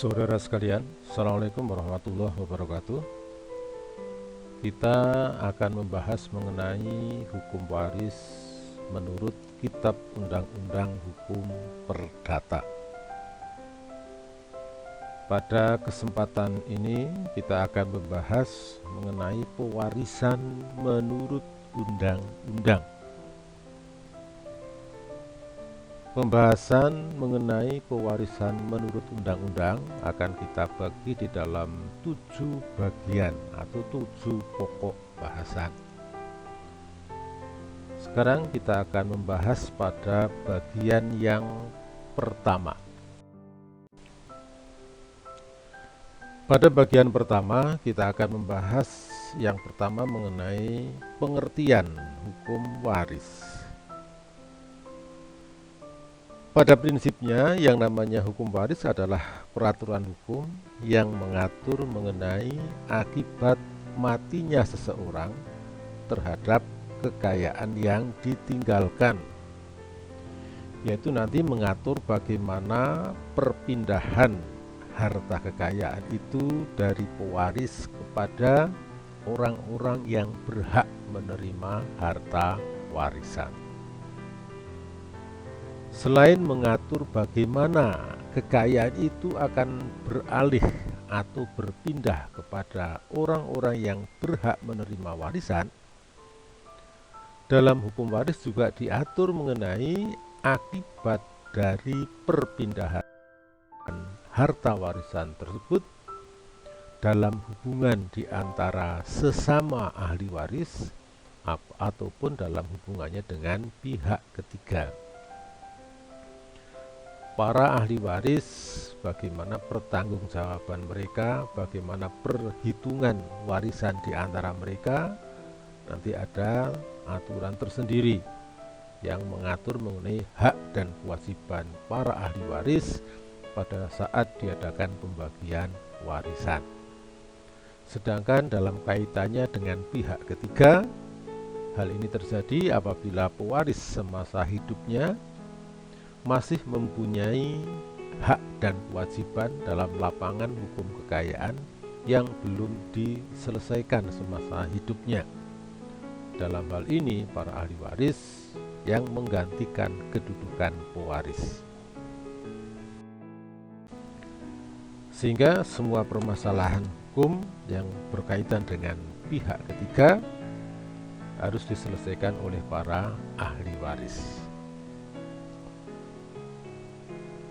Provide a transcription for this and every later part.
Saudara sekalian, Assalamualaikum warahmatullahi wabarakatuh. Kita akan membahas mengenai hukum waris menurut Kitab Undang-Undang Hukum Perdata. Pada kesempatan ini kita akan membahas mengenai pewarisan menurut undang-undang. Pembahasan mengenai pewarisan menurut undang-undang akan kita bagi di dalam 7 bagian atau 7 pokok bahasan. Sekarang kita akan membahas pada bagian yang pertama. Pada bagian pertama kita akan membahas yang pertama mengenai pengertian hukum waris. Pada prinsipnya, yang namanya hukum waris adalah peraturan hukum yang mengatur mengenai akibat matinya seseorang terhadap kekayaan yang ditinggalkan, yaitu nanti mengatur bagaimana perpindahan harta kekayaan itu dari pewaris kepada orang-orang yang berhak menerima harta warisan. Selain mengatur bagaimana kekayaan itu akan beralih atau berpindah kepada orang-orang yang berhak menerima warisan, dalam hukum waris juga diatur mengenai akibat dari perpindahan harta warisan tersebut dalam hubungan di antara sesama ahli waris ataupun dalam hubungannya dengan pihak ketiga. Para ahli waris, bagaimana pertanggungjawaban mereka, bagaimana perhitungan warisan di antara mereka, nanti ada aturan tersendiri yang mengatur mengenai hak dan kewajiban para ahli waris pada saat diadakan pembagian warisan. Sedangkan dalam kaitannya dengan pihak ketiga, hal ini terjadi apabila pewaris semasa hidupnya masih mempunyai hak dan kewajiban dalam lapangan hukum kekayaan yang belum diselesaikan semasa hidupnya. Dalam hal ini, para ahli waris yang menggantikan kedudukan pewaris. Sehingga semua permasalahan hukum yang berkaitan dengan pihak ketiga harus diselesaikan oleh para ahli waris.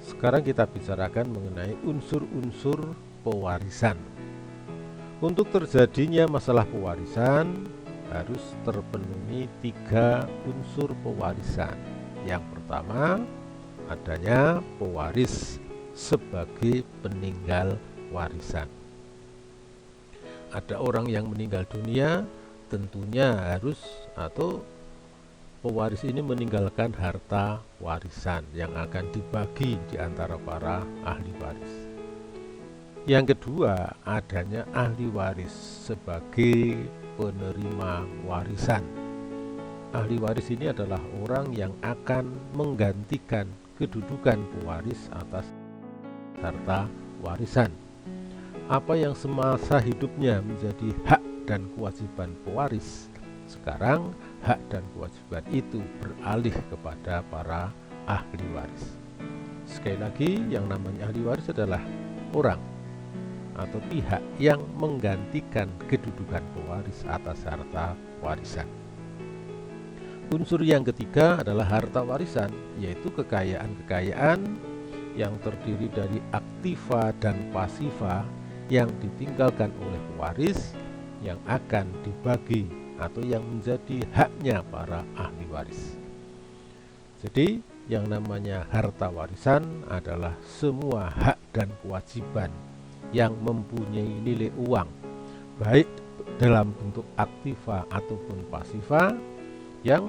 Sekarang kita bicarakan mengenai unsur-unsur pewarisan. Untuk terjadinya masalah pewarisan harus terpenuhi 3 unsur pewarisan. Yang pertama, adanya pewaris sebagai peninggal warisan. Ada orang yang meninggal dunia, tentunya harus atau pewaris ini meninggalkan harta warisan yang akan dibagi di antara para ahli waris. Yang kedua, adanya ahli waris sebagai penerima warisan. Ahli waris ini adalah orang yang akan menggantikan kedudukan pewaris atas harta warisan. Apa yang semasa hidupnya menjadi hak dan kewajiban pewaris, sekarang hak dan kewajiban itu beralih kepada para ahli waris. Sekali lagi, yang namanya ahli waris adalah orang atau pihak yang menggantikan kedudukan pewaris atas harta warisan. Unsur yang ketiga adalah harta warisan, yaitu kekayaan-kekayaan yang terdiri dari aktiva dan pasiva yang ditinggalkan oleh pewaris yang akan dibagi atau yang menjadi haknya para ahli waris. Jadi yang namanya harta warisan adalah semua hak dan kewajiban yang mempunyai nilai uang, baik dalam bentuk aktiva ataupun pasiva, yang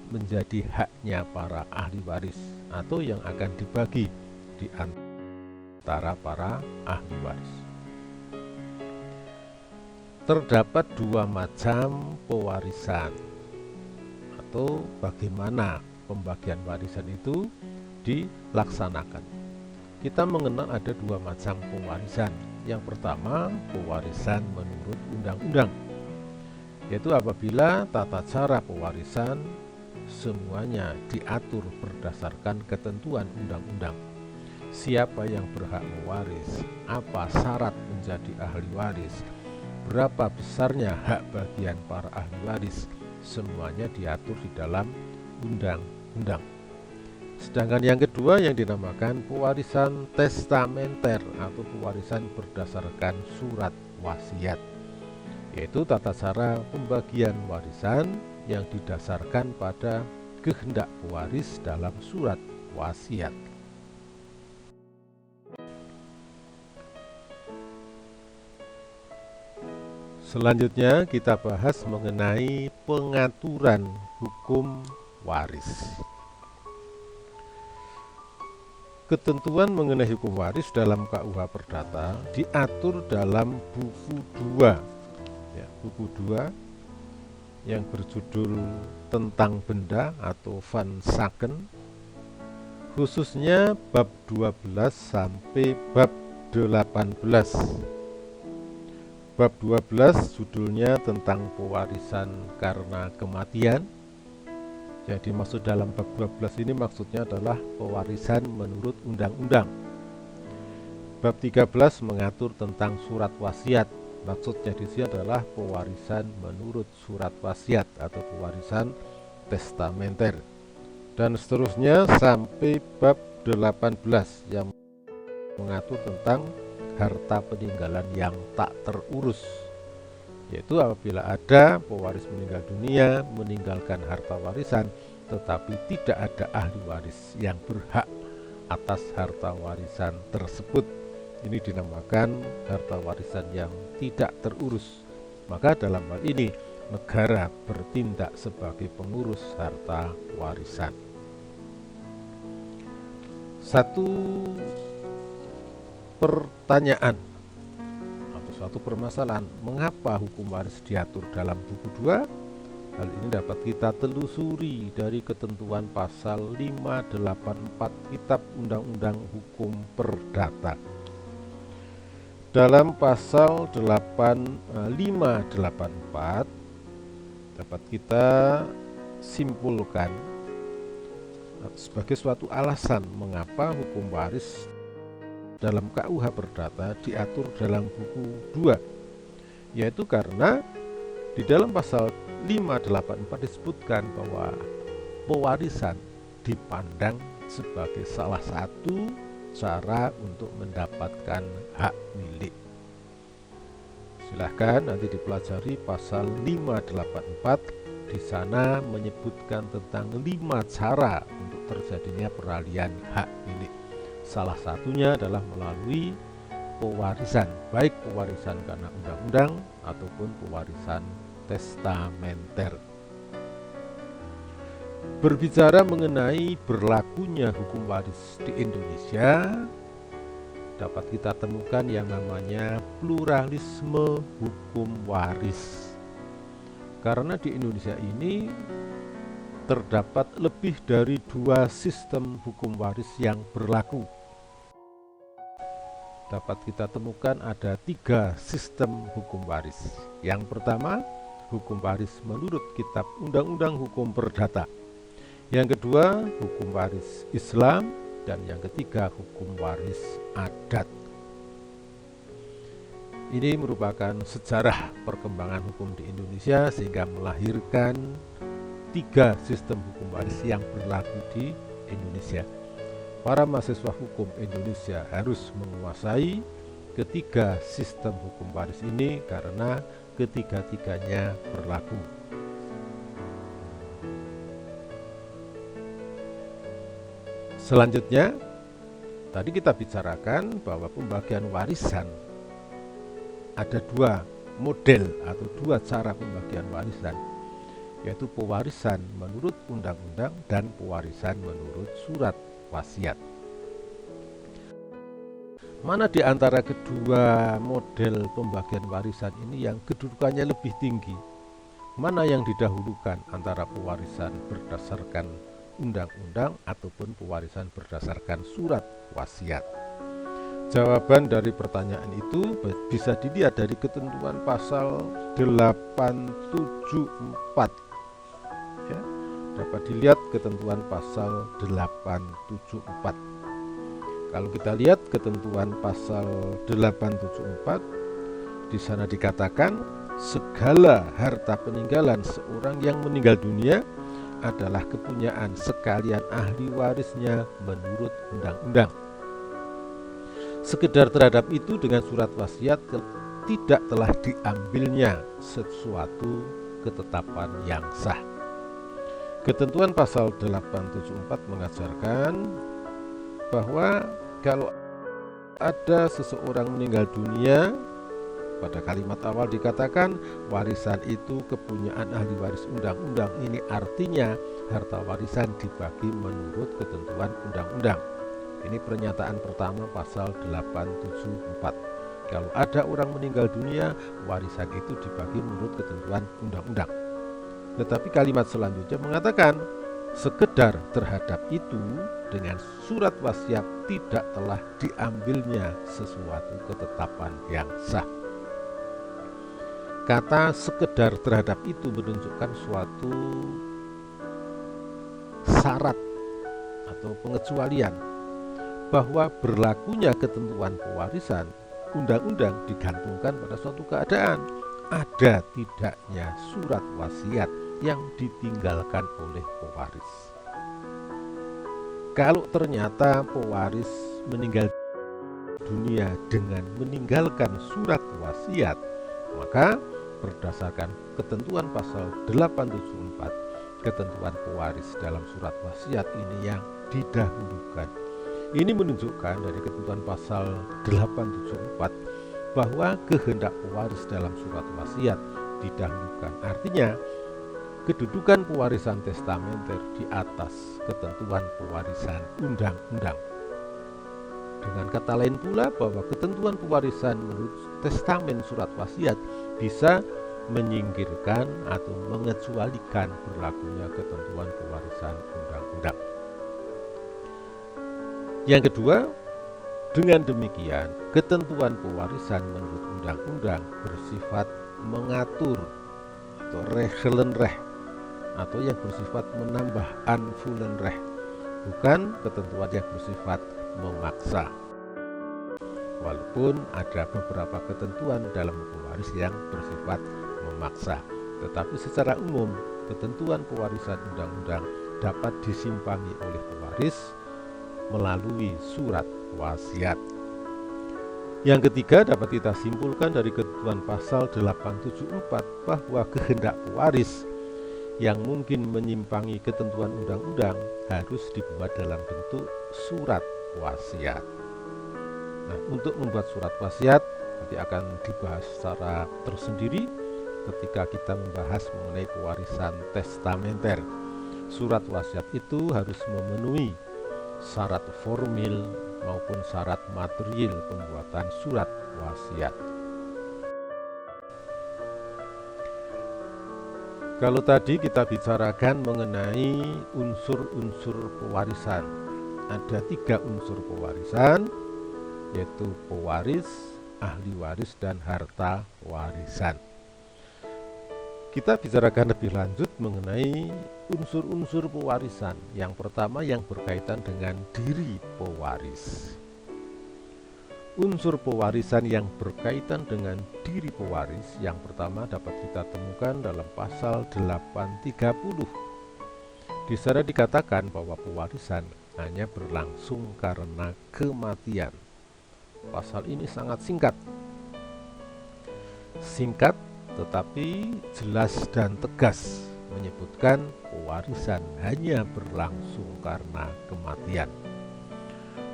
menjadi haknya para ahli waris atau yang akan dibagi di antara para ahli waris. Terdapat 2 macam pewarisan atau bagaimana pembagian warisan itu dilaksanakan. kita mengenal ada dua macam pewarisan. Yang pertama, pewarisan menurut undang-undang, yaitu apabila tata cara pewarisan semuanya diatur berdasarkan ketentuan undang-undang. Siapa yang berhak mewaris, apa syarat menjadi ahli waris, berapa besarnya hak bagian para ahli waris, semuanya diatur di dalam undang-undang. Sedangkan yang kedua yang dinamakan pewarisan testamenter atau pewarisan berdasarkan surat wasiat, yaitu tata cara pembagian warisan yang didasarkan pada kehendak pewaris dalam surat wasiat. Selanjutnya kita bahas mengenai pengaturan hukum waris. Ketentuan mengenai hukum waris dalam KUH Perdata diatur dalam buku 2, buku 2 yang berjudul tentang benda atau Van Zaken, khususnya bab 12 sampai bab 18. Bab 12 judulnya tentang pewarisan karena kematian. Jadi maksud dalam bab 12 ini maksudnya adalah pewarisan menurut undang-undang. Bab 13 mengatur tentang surat wasiat. Maksudnya di sini adalah pewarisan menurut surat wasiat atau pewarisan testamenter. Dan seterusnya sampai bab 18 yang mengatur tentang harta peninggalan yang tak terurus, yaitu apabila ada pewaris meninggal dunia meninggalkan harta warisan tetapi tidak ada ahli waris yang berhak atas harta warisan tersebut. Ini dinamakan harta warisan yang tidak terurus. Maka dalam hal ini negara bertindak sebagai pengurus harta warisan. Satu pertanyaan atau suatu permasalahan, mengapa hukum waris diatur dalam buku 2? Hal ini dapat kita telusuri dari ketentuan pasal 584 Kitab Undang-Undang Hukum Perdata. Dalam pasal 584 dapat kita simpulkan sebagai suatu alasan mengapa hukum waris dalam KUH Perdata diatur dalam buku 2, yaitu karena di dalam pasal 584 disebutkan bahwa pewarisan dipandang sebagai salah satu cara untuk mendapatkan hak milik. Silahkan nanti dipelajari pasal 584. Di sana menyebutkan tentang 5 cara untuk terjadinya peralihan hak milik. Salah satunya adalah melalui pewarisan, baik pewarisan karena undang-undang ataupun pewarisan testamenter. Berbicara mengenai berlakunya hukum waris di Indonesia, dapat kita temukan yang namanya pluralisme hukum waris. Karena di Indonesia ini terdapat lebih dari 2 sistem hukum waris yang berlaku. Dapat kita temukan ada 3 sistem hukum waris. Yang pertama, hukum waris menurut Kitab Undang-Undang Hukum Perdata. Yang kedua, hukum waris Islam. Dan yang ketiga, hukum waris adat. Ini merupakan sejarah perkembangan hukum di Indonesia sehingga melahirkan 3 sistem hukum waris yang berlaku di Indonesia. Para mahasiswa hukum Indonesia harus menguasai ketiga sistem hukum waris ini karena ketiga-tiganya berlaku. Selanjutnya, tadi kita bicarakan bahwa pembagian warisan ada 2 model atau 2 cara pembagian warisan, yaitu pewarisan menurut undang-undang dan pewarisan menurut surat wasiat. Mana di antara kedua model pembagian warisan ini yang kedudukannya lebih tinggi? Mana yang didahulukan antara pewarisan berdasarkan undang-undang ataupun pewarisan berdasarkan surat wasiat? Jawaban dari pertanyaan itu bisa dilihat dari ketentuan pasal 874. Ya, dapat dilihat ketentuan pasal 874. Kalau kita lihat ketentuan pasal 874, di sana dikatakan segala harta peninggalan seorang yang meninggal dunia adalah kepunyaan sekalian ahli warisnya menurut undang-undang. Sekedar terhadap itu dengan surat wasiat tidak telah diambilnya sesuatu ketetapan yang sah. Ketentuan pasal 874 mengajarkan bahwa kalau ada seseorang meninggal dunia, pada kalimat awal dikatakan warisan itu kepunyaan ahli waris undang-undang. Ini artinya harta warisan dibagi menurut ketentuan undang-undang. Ini pernyataan pertama pasal 874. Kalau ada orang meninggal dunia, warisan itu dibagi menurut ketentuan undang-undang. Tetapi kalimat selanjutnya mengatakan sekedar terhadap itu dengan surat wasiat tidak telah diambilnya sesuatu ketetapan yang sah. Kata sekedar terhadap itu menunjukkan suatu syarat atau pengecualian bahwa berlakunya ketentuan pewarisan undang-undang digantungkan pada suatu keadaan ada tidaknya surat wasiat yang ditinggalkan oleh pewaris. Kalau ternyata pewaris meninggal dunia dengan meninggalkan surat wasiat, maka berdasarkan ketentuan pasal 874, ketentuan pewaris dalam surat wasiat ini yang didahulukan. Ini menunjukkan dari ketentuan pasal 874 bahwa kehendak pewaris dalam surat wasiat didahulukan. Artinya, kedudukan pewarisan testamenter di atas ketentuan pewarisan undang-undang. Dengan kata lain pula bahwa ketentuan pewarisan menurut testamen surat wasiat bisa menyingkirkan atau mengecualikan berlakunya ketentuan pewarisan undang-undang. Yang kedua, dengan demikian ketentuan pewarisan menurut undang-undang bersifat mengatur atau regelenrecht atau yang bersifat menambah anvulenrecht, bukan ketentuan yang bersifat memaksa. Walaupun ada beberapa ketentuan dalam pewaris yang bersifat memaksa, tetapi secara umum ketentuan pewarisan undang-undang dapat disimpangi oleh pewaris melalui surat wasiat. Yang ketiga, dapat kita simpulkan dari ketentuan pasal 874 bahwa kehendak pewaris yang mungkin menyimpangi ketentuan undang-undang harus dibuat dalam bentuk surat wasiat. Nah, untuk membuat surat wasiat nanti akan dibahas secara tersendiri ketika kita membahas mengenai pewarisan testamenter. Surat wasiat itu harus memenuhi syarat formil maupun syarat material pembuatan surat wasiat. Kalau tadi kita bicarakan mengenai unsur-unsur pewarisan, ada 3 unsur pewarisan, yaitu pewaris, ahli waris, dan harta warisan. Kita bicarakan lebih lanjut mengenai unsur-unsur pewarisan. Yang pertama yang berkaitan dengan diri pewaris. Unsur pewarisan yang berkaitan dengan diri pewaris yang pertama dapat kita temukan dalam pasal 830. Di sana dikatakan bahwa pewarisan hanya berlangsung karena kematian. Pasal ini sangat singkat tetapi jelas dan tegas menyebutkan pewarisan hanya berlangsung karena kematian.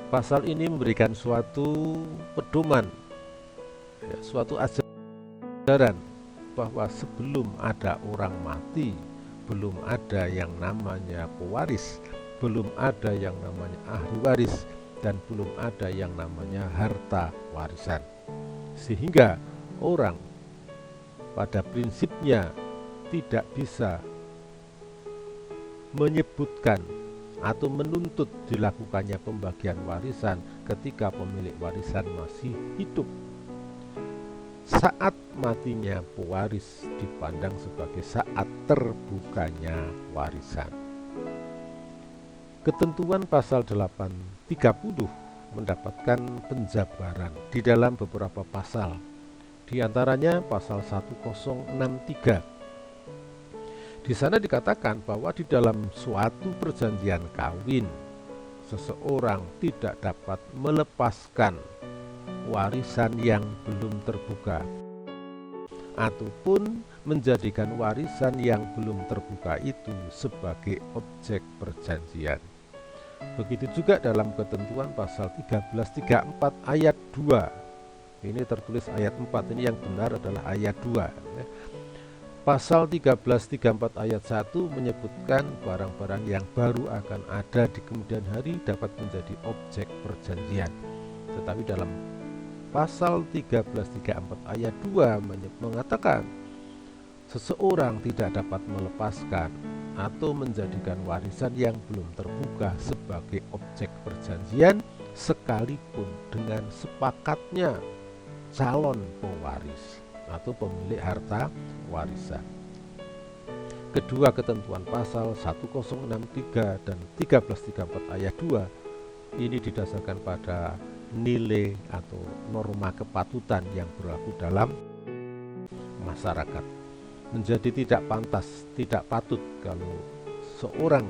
Pasal ini memberikan suatu pedoman, suatu ajaran bahwa sebelum ada orang mati, belum ada yang namanya pewaris, belum ada yang namanya ahli waris, dan belum ada yang namanya harta warisan. Sehingga orang pada prinsipnya tidak bisa menyebutkan atau menuntut dilakukannya pembagian warisan ketika pemilik warisan masih hidup. Saat matinya pewaris dipandang sebagai saat terbukanya warisan. Ketentuan pasal 830 mendapatkan penjabaran di dalam beberapa pasal. Di antaranya pasal 1063. Di sana dikatakan bahwa di dalam suatu perjanjian kawin, seseorang tidak dapat melepaskan warisan yang belum terbuka ataupun menjadikan warisan yang belum terbuka itu sebagai objek perjanjian. Begitu juga dalam ketentuan pasal 1334 ayat 2. Ini tertulis ayat 4, ini yang benar adalah ayat 2. Pasal 1334 ayat 1 menyebutkan barang-barang yang baru akan ada di kemudian hari dapat menjadi objek perjanjian. Tetapi dalam pasal 1334 ayat 2 mengatakan seseorang tidak dapat melepaskan atau menjadikan warisan yang belum terbuka sebagai objek perjanjian sekalipun dengan sepakatnya calon pewaris atau pemilik harta warisan. Kedua ketentuan pasal 1063 dan 1334 ayat 2 ini didasarkan pada nilai atau norma kepatutan yang berlaku dalam masyarakat. Menjadi tidak pantas, tidak patut kalau seorang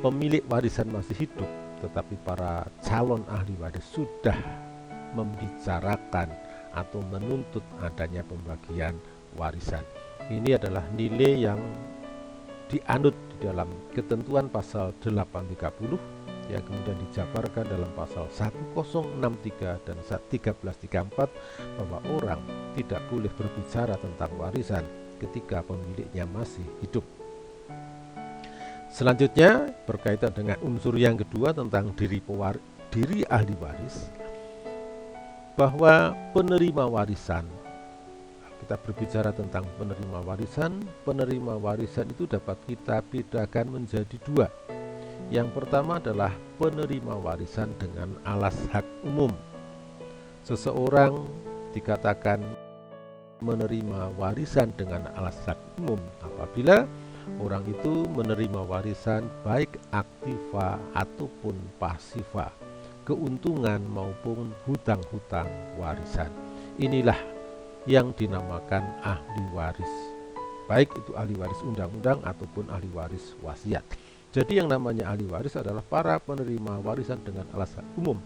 pemilik warisan masih hidup, tetapi para calon ahli waris sudah membicarakan atau menuntut adanya pembagian warisan. Ini adalah nilai yang dianut di dalam ketentuan pasal 830 yang kemudian dijabarkan dalam pasal 1063 dan 1334 bahwa orang tidak boleh berbicara tentang warisan ketika pemiliknya masih hidup. Selanjutnya berkaitan dengan unsur yang kedua tentang diri ahli waris, bahwa penerima warisan, kita berbicara tentang penerima warisan itu dapat kita bedakan menjadi dua. Yang pertama adalah penerima warisan dengan alas hak umum. Seseorang dikatakan menerima warisan dengan alas hak umum apabila orang itu menerima warisan baik aktiva ataupun pasiva, keuntungan maupun hutang-hutang warisan. Inilah yang dinamakan ahli waris, baik itu ahli waris undang-undang ataupun ahli waris wasiat. Jadi yang namanya ahli waris adalah para penerima warisan dengan alas hak umum.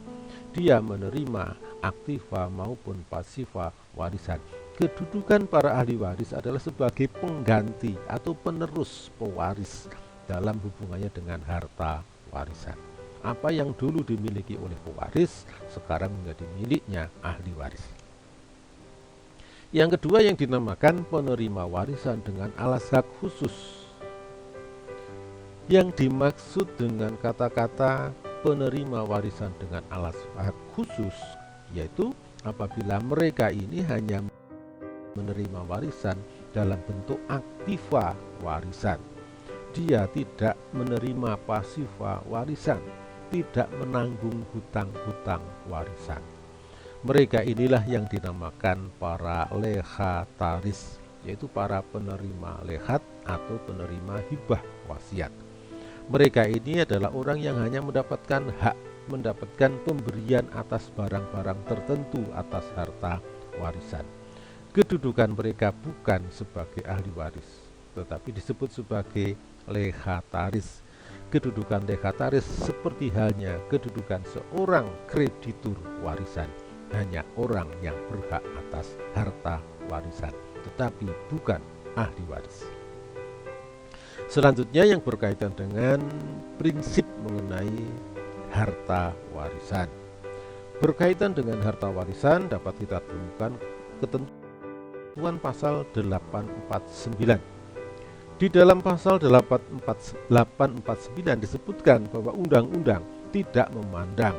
Dia menerima aktiva maupun pasiva warisan. Kedudukan para ahli waris adalah sebagai pengganti atau penerus pewaris dalam hubungannya dengan harta warisan. Apa yang dulu dimiliki oleh pewaris sekarang menjadi miliknya ahli waris. Yang kedua yang dinamakan penerima warisan dengan alas hak khusus. Yang dimaksud dengan kata-kata penerima warisan dengan alas hak khusus yaitu apabila mereka ini hanya menerima warisan dalam bentuk aktiva warisan. Dia tidak menerima pasiva warisan, tidak menanggung hutang-hutang warisan. Mereka inilah yang dinamakan para leghataris, yaitu para penerima leghat atau penerima hibah wasiat. Mereka ini adalah orang yang hanya mendapatkan hak, mendapatkan pemberian atas barang-barang tertentu atas harta warisan. Kedudukan mereka bukan sebagai ahli waris, tetapi disebut sebagai leghataris. Kedudukan leghataris seperti halnya kedudukan seorang kreditur warisan, hanya orang yang berhak atas harta warisan, tetapi bukan ahli waris. Selanjutnya yang berkaitan dengan prinsip mengenai harta warisan. Berkaitan dengan harta warisan dapat kita temukan ketentuan pasal 849. Di dalam pasal 849 disebutkan bahwa undang-undang tidak memandang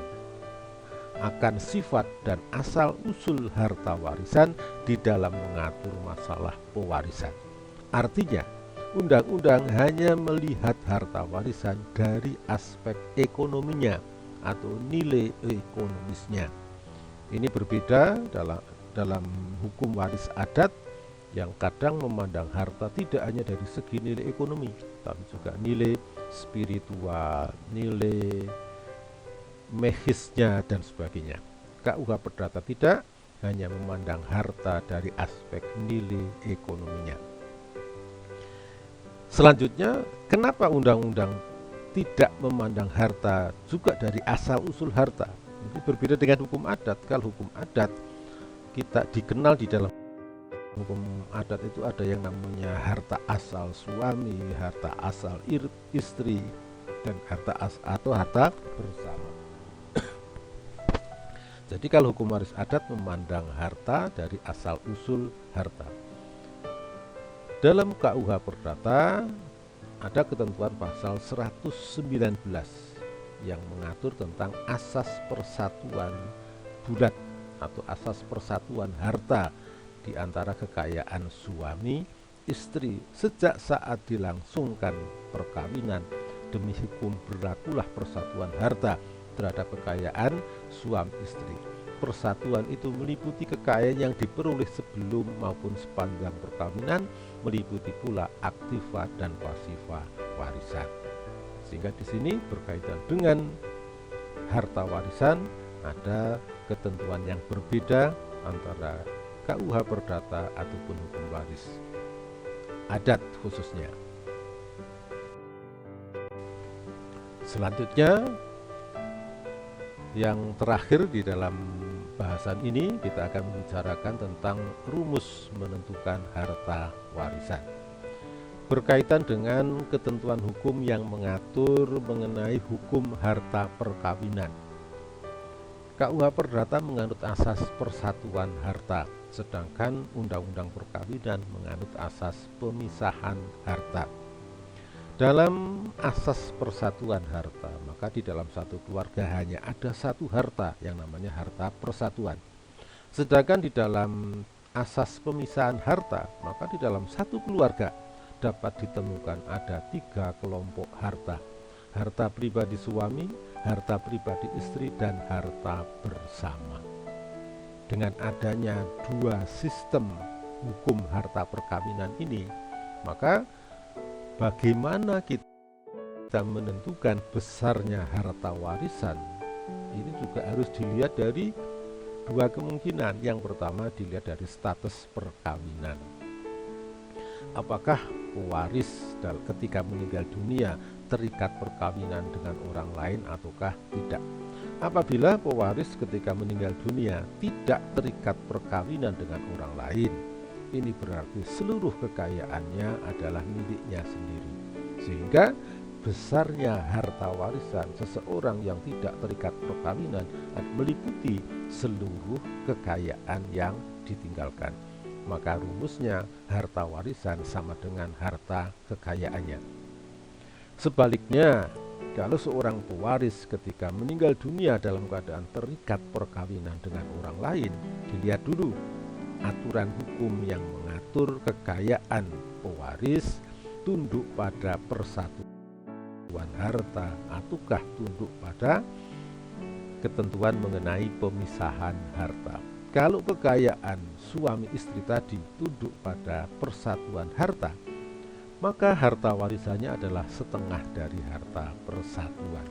akan sifat dan asal-usul harta warisan di dalam mengatur masalah pewarisan. Artinya, undang-undang hanya melihat harta warisan dari aspek ekonominya, atau nilai ekonomisnya. Ini berbeda dalam hukum waris adat yang kadang memandang harta tidak hanya dari segi nilai ekonomi, tapi juga nilai spiritual, nilai mehisnya dan sebagainya. KUH Perdata tidak hanya memandang harta dari aspek nilai ekonominya. Selanjutnya, kenapa undang-undang tidak memandang harta juga dari asal-usul harta? Ini berbeda dengan hukum adat. Kalau hukum adat kita dikenal di dalam hukum adat itu ada yang namanya harta asal suami, harta asal istri, dan harta bersama. Jadi kalau hukum waris adat memandang harta dari asal-usul harta. Dalam KUH Perdata ada ketentuan pasal 119 yang mengatur tentang asas persatuan bulat atau asas persatuan harta di antara kekayaan suami istri sejak saat dilangsungkan perkawinan. Demi hukum berlakulah persatuan harta terhadap kekayaan suami istri. Persatuan itu meliputi kekayaan yang diperoleh sebelum maupun sepanjang perkawinan, meliputi pula aktiva dan pasifa warisan. Sehingga di sini berkaitan dengan harta warisan ada ketentuan yang berbeda antara KUH Perdata ataupun hukum waris adat khususnya. Selanjutnya, yang terakhir di dalam bahasan ini kita akan membicarakan tentang rumus menentukan harta warisan. Berkaitan dengan ketentuan hukum yang mengatur mengenai hukum harta perkawinan. KUH Perdata menganut asas persatuan harta, sedangkan Undang-Undang Perkawinan menganut asas pemisahan harta. Dalam asas persatuan harta, maka di dalam satu keluarga hanya ada satu harta yang namanya harta persatuan. Sedangkan di dalam asas pemisahan harta, maka di dalam satu keluarga dapat ditemukan ada 3 kelompok harta. Harta pribadi suami, harta pribadi istri, dan harta bersama. Dengan adanya 2 sistem hukum harta perkawinan ini, maka bagaimana kita menentukan besarnya harta warisan ini juga harus dilihat dari 2 kemungkinan. Yang pertama dilihat dari status perkawinan. Apakah pewaris ketika meninggal dunia terikat perkawinan dengan orang lain ataukah tidak? Apabila pewaris ketika meninggal dunia tidak terikat perkawinan dengan orang lain, ini berarti seluruh kekayaannya adalah miliknya sendiri. Sehingga besarnya harta warisan seseorang yang tidak terikat perkawinan meliputi seluruh kekayaan yang ditinggalkan. Maka rumusnya harta warisan sama dengan harta kekayaannya. Sebaliknya, kalau seorang pewaris ketika meninggal dunia dalam keadaan terikat perkawinan dengan orang lain, dilihat dulu aturan hukum yang mengatur kekayaan pewaris tunduk pada persatuan harta ataukah tunduk pada ketentuan mengenai pemisahan harta. Kalau kekayaan suami istri tadi tunduk pada persatuan harta, maka harta warisannya adalah setengah dari harta persatuan.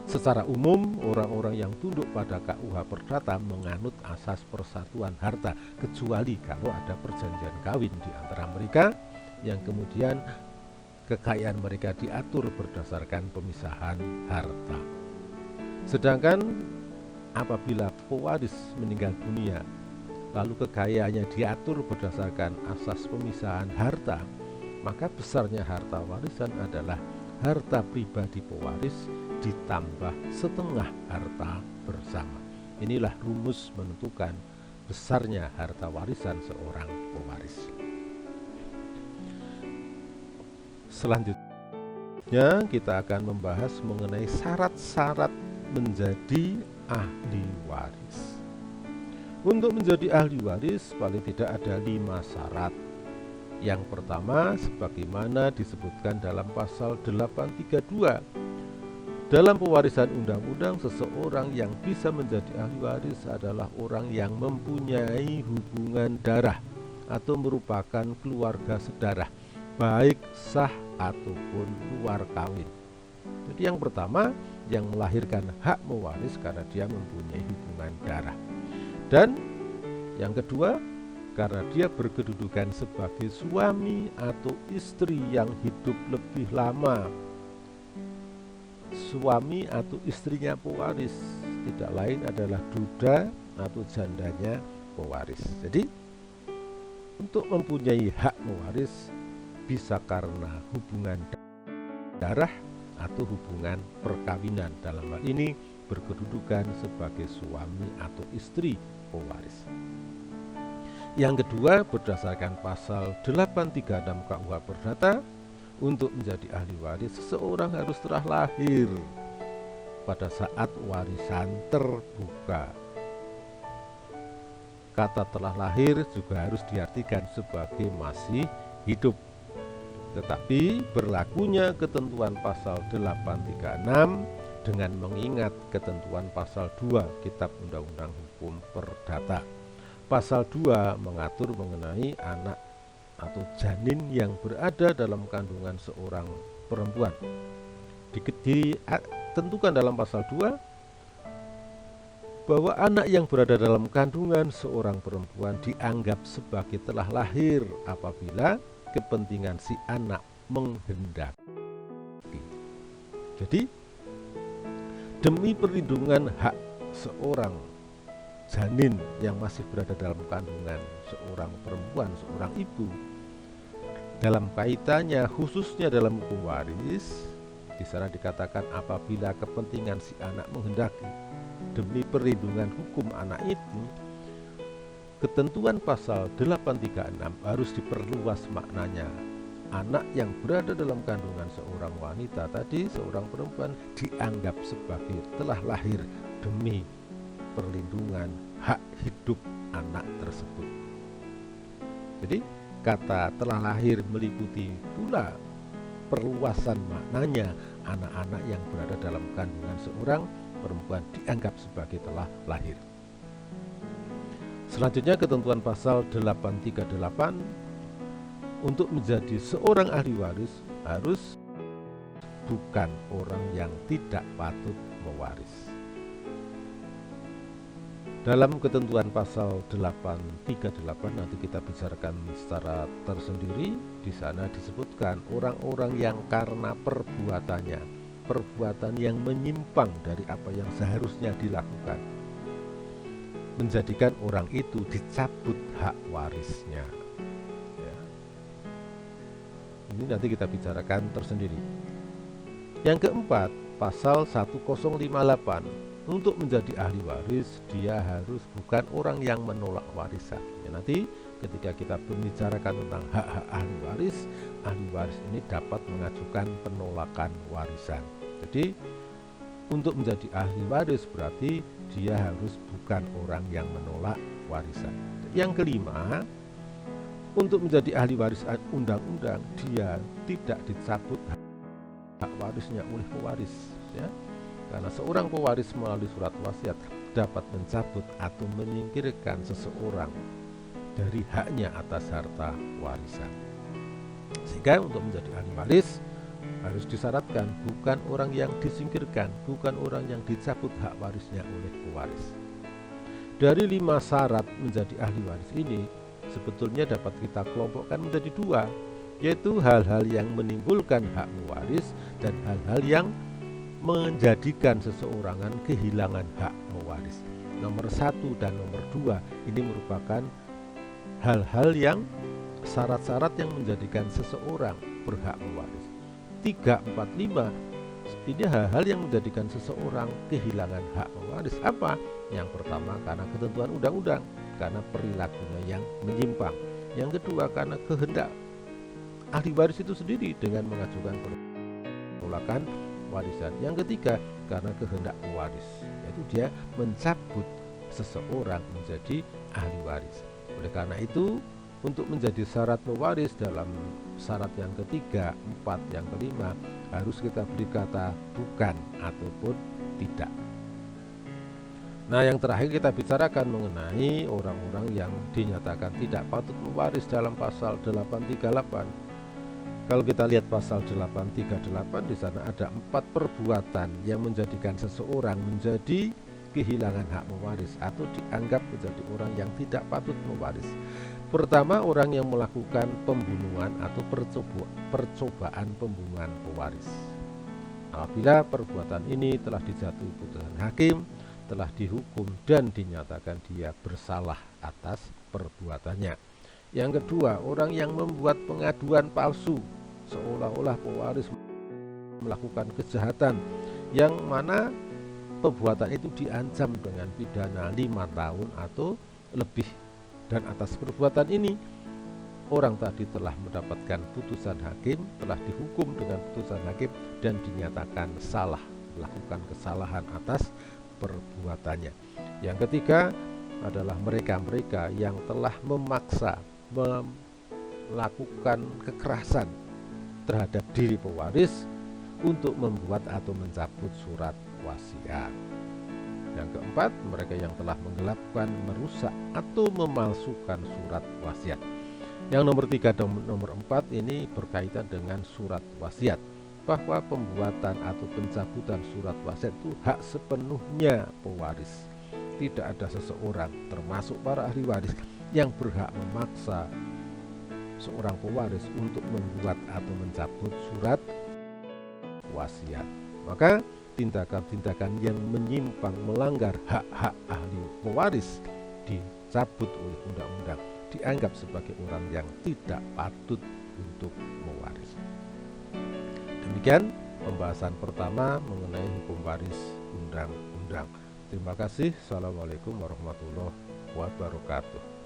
Secara umum, orang-orang yang tunduk pada KUH Perdata menganut asas persatuan harta, kecuali kalau ada perjanjian kawin di antara mereka yang kemudian kekayaan mereka diatur berdasarkan pemisahan harta. Sedangkan apabila pewaris meninggal dunia lalu kekayaannya diatur berdasarkan asas pemisahan harta, maka besarnya harta warisan adalah harta pribadi pewaris ditambah setengah harta bersama. Inilah rumus menentukan besarnya harta warisan seorang pewaris. Selanjutnya kita akan membahas mengenai syarat-syarat menjadi ahli waris. Untuk menjadi ahli waris paling tidak ada 5 syarat. Yang pertama, sebagaimana disebutkan dalam pasal 832 Dalam pewarisan undang-undang, seseorang yang bisa menjadi ahli waris adalah orang yang mempunyai hubungan darah atau merupakan keluarga sedarah, baik sah ataupun luar kawin. Jadi yang pertama, yang melahirkan hak mewaris karena dia mempunyai hubungan darah. Dan yang kedua, karena dia berkedudukan sebagai suami atau istri yang hidup lebih lama. Suami atau istrinya pewaris tidak lain adalah duda atau jandanya pewaris. Jadi untuk mempunyai hak mewaris bisa karena hubungan darah atau hubungan perkawinan, dalam hal ini berkedudukan sebagai suami atau istri pewaris. Yang kedua, berdasarkan pasal 836 KUH Perdata, untuk menjadi ahli waris seseorang harus telah lahir pada saat warisan terbuka. Kata telah lahir juga harus diartikan sebagai masih hidup. Tetapi berlakunya ketentuan pasal 836 dengan mengingat ketentuan pasal 2 Kitab Undang-Undang Hukum Perdata. Pasal 2 mengatur mengenai anak atau janin yang berada dalam kandungan seorang perempuan. Ditentukan dalam pasal 2 bahwa anak yang berada dalam kandungan seorang perempuan dianggap sebagai telah lahir apabila kepentingan si anak menghendaki. Jadi demi perlindungan hak seorang janin yang masih berada dalam kandungan seorang perempuan, seorang ibu, dalam kaitannya khususnya dalam hukum waris, di sana dikatakan apabila kepentingan si anak menghendaki, demi perlindungan hukum anak itu, ketentuan pasal 836 harus diperluas maknanya. Anak yang berada dalam kandungan seorang wanita tadi, seorang perempuan, dianggap sebagai telah lahir demi perlindungan hak hidup anak tersebut. Jadi kata telah lahir meliputi pula perluasan maknanya, anak-anak yang berada dalam kandungan seorang perempuan dianggap sebagai telah lahir. Selanjutnya ketentuan pasal 838, untuk menjadi seorang ahli waris harus bukan orang yang tidak patut mewaris. Dalam ketentuan pasal 838 nanti kita bicarakan secara tersendiri. Di sana disebutkan orang-orang yang karena perbuatan yang menyimpang dari apa yang seharusnya dilakukan, menjadikan orang itu dicabut hak warisnya. Ya. Ini nanti kita bicarakan tersendiri. Yang keempat, pasal 1058. Untuk menjadi ahli waris, dia harus bukan orang yang menolak warisan. Ya, nanti ketika kita membicarakan tentang hak-hak ahli waris ini dapat mengajukan penolakan warisan. Jadi untuk menjadi ahli waris berarti dia harus bukan orang yang menolak warisan. Yang kelima, untuk menjadi ahli waris undang-undang, dia tidak dicabut hak warisnya oleh pewaris, ya. Karena seorang pewaris melalui surat wasiat dapat mencabut atau menyingkirkan seseorang dari haknya atas harta warisan. Sehingga untuk menjadi ahli waris harus disyaratkan bukan orang yang disingkirkan, bukan orang yang dicabut hak warisnya oleh pewaris. Dari 5 syarat menjadi ahli waris ini sebetulnya dapat kita kelompokkan menjadi 2, yaitu hal-hal yang menimbulkan hak mewaris dan hal-hal yang menjadikan seseorang kehilangan hak mewaris. Nomor 1 dan nomor 2 ini merupakan hal-hal yang syarat-syarat yang menjadikan seseorang berhak mewaris. 3, 4, 5 ini hal-hal yang menjadikan seseorang kehilangan hak mewaris. Apa? Yang pertama karena ketentuan undang-undang, karena perilakunya yang menyimpang. Yang kedua karena kehendak ahli waris itu sendiri dengan mengajukan penolakan warisan. Yang ketiga karena kehendak pewaris, yaitu dia mencabut seseorang menjadi ahli waris. Oleh karena itu, untuk menjadi syarat pewaris dalam syarat yang ketiga, 4, yang kelima, harus kita beri kata bukan ataupun tidak. Nah, yang terakhir kita bicarakan mengenai orang-orang yang dinyatakan tidak patut mewaris dalam pasal 838. Kalau kita lihat pasal 838, di sana ada 4 perbuatan yang menjadikan seseorang menjadi kehilangan hak mewaris atau dianggap menjadi orang yang tidak patut mewaris. Pertama, orang yang melakukan pembunuhan atau percobaan pembunuhan pewaris. Apabila perbuatan ini telah dijatuhi putusan hakim, telah dihukum dan dinyatakan dia bersalah atas perbuatannya. Yang kedua, orang yang membuat pengaduan palsu seolah-olah pewaris melakukan kejahatan yang mana perbuatan itu diancam dengan pidana 5 tahun atau lebih, dan atas perbuatan ini orang tadi telah mendapatkan putusan hakim, telah dihukum dengan putusan hakim dan dinyatakan salah, melakukan kesalahan atas perbuatannya. Yang ketiga adalah mereka-mereka yang telah memaksa melakukan kekerasan terhadap diri pewaris untuk membuat atau mencabut surat wasiat. Yang keempat, mereka yang telah menggelapkan, merusak atau memalsukan surat wasiat. Yang nomor 3 dan nomor 4 ini berkaitan dengan surat wasiat, bahwa pembuatan atau pencabutan surat wasiat itu hak sepenuhnya pewaris. Tidak ada seseorang, termasuk para ahli waris, yang berhak memaksa seorang pewaris untuk membuat atau mencabut surat wasiat. Maka tindakan-tindakan yang menyimpang, melanggar hak-hak ahli pewaris dicabut oleh undang-undang, dianggap sebagai orang yang tidak patut untuk mewaris. Demikian pembahasan pertama mengenai hukum waris undang-undang. Terima kasih. Assalamualaikum warahmatullahi wabarakatuh.